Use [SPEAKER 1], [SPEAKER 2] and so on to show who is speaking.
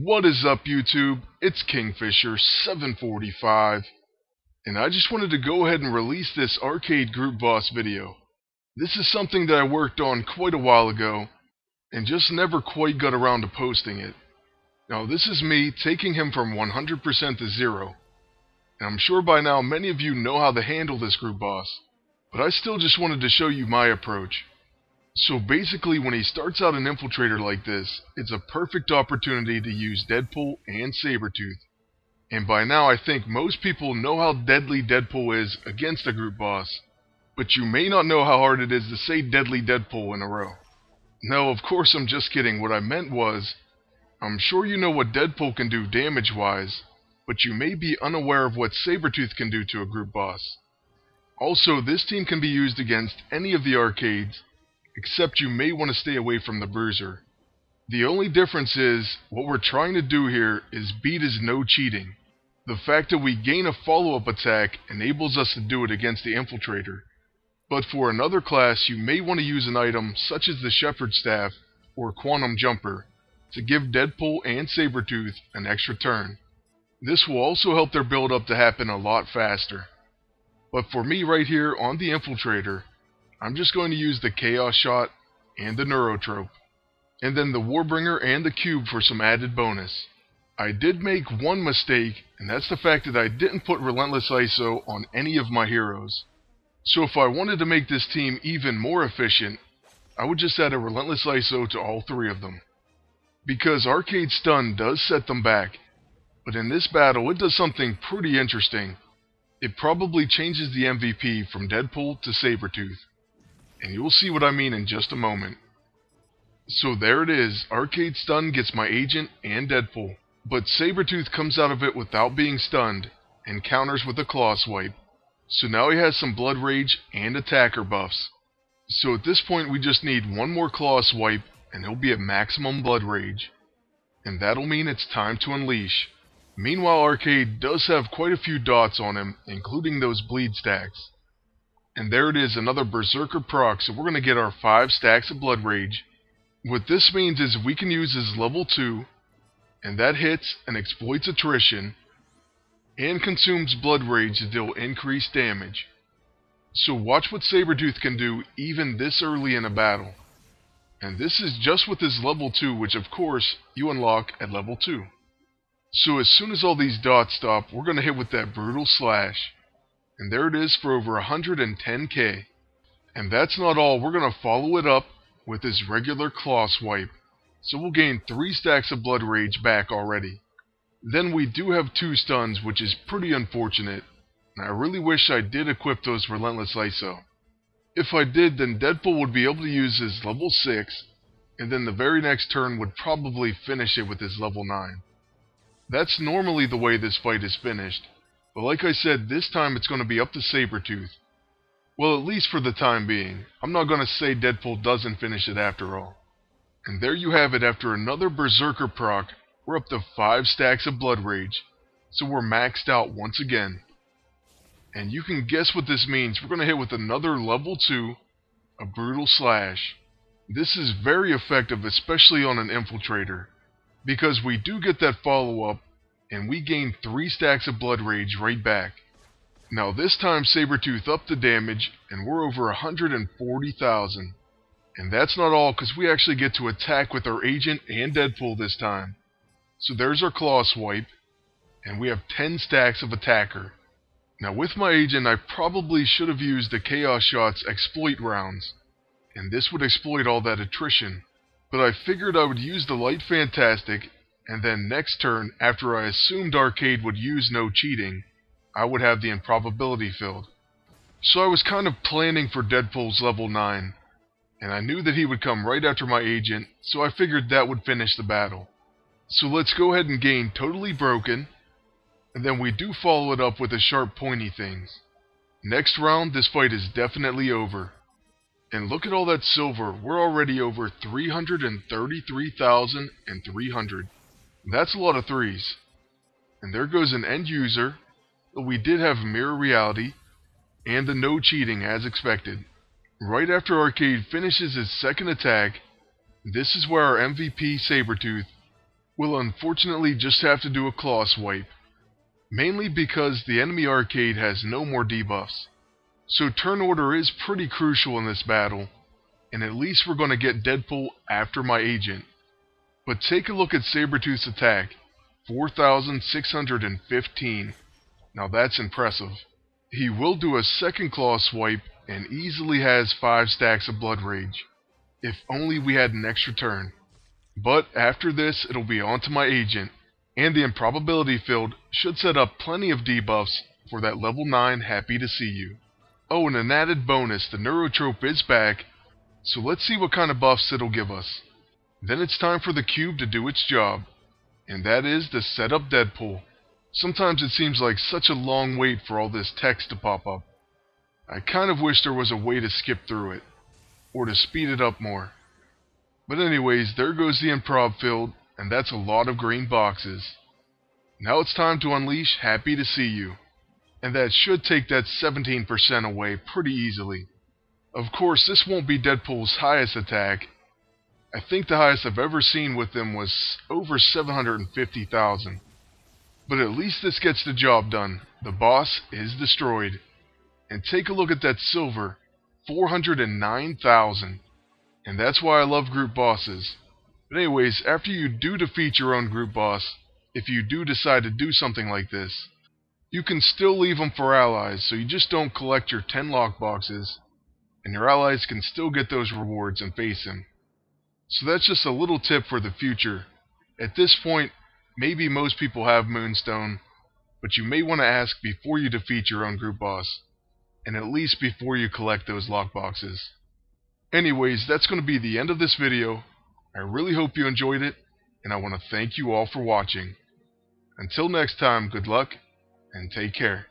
[SPEAKER 1] What is up, YouTube? It's Kingfisher745, and I just wanted to go ahead and release this arcade group boss video. This is something that I worked on quite a while ago, and just never quite got around to posting it. Now this is me taking him from 100% to 0, and I'm sure by now many of you know how to handle this group boss, but I still just wanted to show you my approach. So basically, when he starts out an infiltrator like this, it's a perfect opportunity to use Deadpool and Sabretooth. And by now I think most people know how deadly Deadpool is against a group boss, but you may not know how hard it is to say deadly Deadpool in a row. No, of course I'm just kidding. What I meant was, I'm sure you know what Deadpool can do damage-wise, but you may be unaware of what Sabretooth can do to a group boss. Also, this team can be used against any of the arcades, except you may want to stay away from the Bruiser. The only difference is, what we're trying to do here is beat his no cheating. The fact that we gain a follow-up attack enables us to do it against the Infiltrator. But for another class, you may want to use an item such as the Shepherd's Staff or Quantum Jumper to give Deadpool and Sabretooth an extra turn. This will also help their build-up to happen a lot faster. But for me right here on the Infiltrator, I'm just going to use the Chaos Shot and the Neurotrope, and then the Warbringer and the Cube for some added bonus. I did make one mistake, and that's the fact that I didn't put Relentless ISO on any of my heroes. So if I wanted to make this team even more efficient, I would just add a Relentless ISO to all three of them. Because Arcade Stun does set them back, but in this battle it does something pretty interesting. It probably changes the MVP from Deadpool to Sabretooth. And you'll see what I mean in just a moment. So there it is, Arcade Stun gets my agent and Deadpool, but Sabretooth comes out of it without being stunned, and counters with a Claw Swipe. So now he has some Blood Rage and Attacker buffs. So at this point we just need one more Claw Swipe, and he'll be at maximum Blood Rage. And that'll mean it's time to unleash. Meanwhile, Arcade does have quite a few dots on him, including those bleed stacks. And there it is, another Berserker proc, so we're going to get our 5 stacks of Blood Rage. What this means is we can use his level 2, and that hits and exploits attrition, and consumes Blood Rage to deal increased damage. So watch what Sabretooth can do even this early in a battle. And this is just with his level 2, which of course you unlock at level 2. So as soon as all these dots stop, we're going to hit with that Brutal Slash. And there it is for over 110k. And that's not all, we're going to follow it up with his regular Claw Swipe. So we'll gain 3 stacks of Blood Rage back already. Then we do have 2 stuns, which is pretty unfortunate. And I really wish I did equip those Relentless ISO. If I did, then Deadpool would be able to use his level 6, and then the very next turn would probably finish it with his level 9. That's normally the way this fight is finished. But like I said, this time it's going to be up to Sabretooth. Well, at least for the time being. I'm not going to say Deadpool doesn't finish it after all. And there you have it, after another Berserker proc, we're up to 5 stacks of Blood Rage. So we're maxed out once again. And you can guess what this means. We're going to hit with another level 2, a Brutal Slash. This is very effective, especially on an Infiltrator, because we do get that follow-up, and we gain 3 stacks of Blood Rage right back. Now this time Sabretooth upped the damage, and we're over 140,000. And that's not all, because we actually get to attack with our agent and Deadpool this time. So there's our Claw Swipe, and we have 10 stacks of Attacker. Now with my agent, I probably should have used the Chaos Shot's exploit rounds, and this would exploit all that attrition. But I figured I would use the Light Fantastic, and then next turn, after I assumed Arcade would use no cheating, I would have the Improbability Field. So I was kind of planning for Deadpool's level 9, and I knew that he would come right after my agent, so I figured that would finish the battle. So let's go ahead and gain Totally Broken, and then we do follow it up with the sharp pointy things. Next round, this fight is definitely over. And look at all that silver, we're already over 333,300. That's a lot of 3s. And there goes an end user, but we did have Mirror Reality, and the no cheating as expected. Right after Arcade finishes his second attack, this is where our MVP Sabretooth we'll unfortunately just have to do a claw swipe, mainly because the enemy arcade has no more debuffs. So turn order is pretty crucial in this battle, and at least we're going to get Deadpool after my agent. But take a look at Sabretooth's attack, 4,615. Now that's impressive. He will do a second claw swipe and easily has 5 stacks of Blood Rage. If only we had an extra turn. But after this, it'll be on to my agent, and the Improbability Field should set up plenty of debuffs for that level 9 Happy to See You. Oh, and an added bonus, the Neurotrope is back, so let's see what kind of buffs it'll give us. Then it's time for the cube to do its job, and that is to set up Deadpool. Sometimes it seems like such a long wait for all this text to pop up. I kind of wish there was a way to skip through it, or to speed it up more. But anyways, there goes the Improv Field, and that's a lot of green boxes. Now it's time to unleash Happy to See You, and that should take that 17% away pretty easily. Of course, this won't be Deadpool's highest attack. I think the highest I've ever seen with him was over 750,000. But at least this gets the job done. The boss is destroyed. And take a look at that silver, 409,000. And that's why I love group bosses. But anyways, after you do defeat your own group boss, if you do decide to do something like this, you can still leave them for allies, so you just don't collect your 10 lockboxes, and your allies can still get those rewards and face him. So that's just a little tip for the future. At this point, maybe most people have Moonstone, but you may want to ask before you defeat your own group boss, and at least before you collect those lockboxes. Anyways, that's going to be the end of this video. I really hope you enjoyed it, and I want to thank you all for watching. Until next time, good luck, and take care.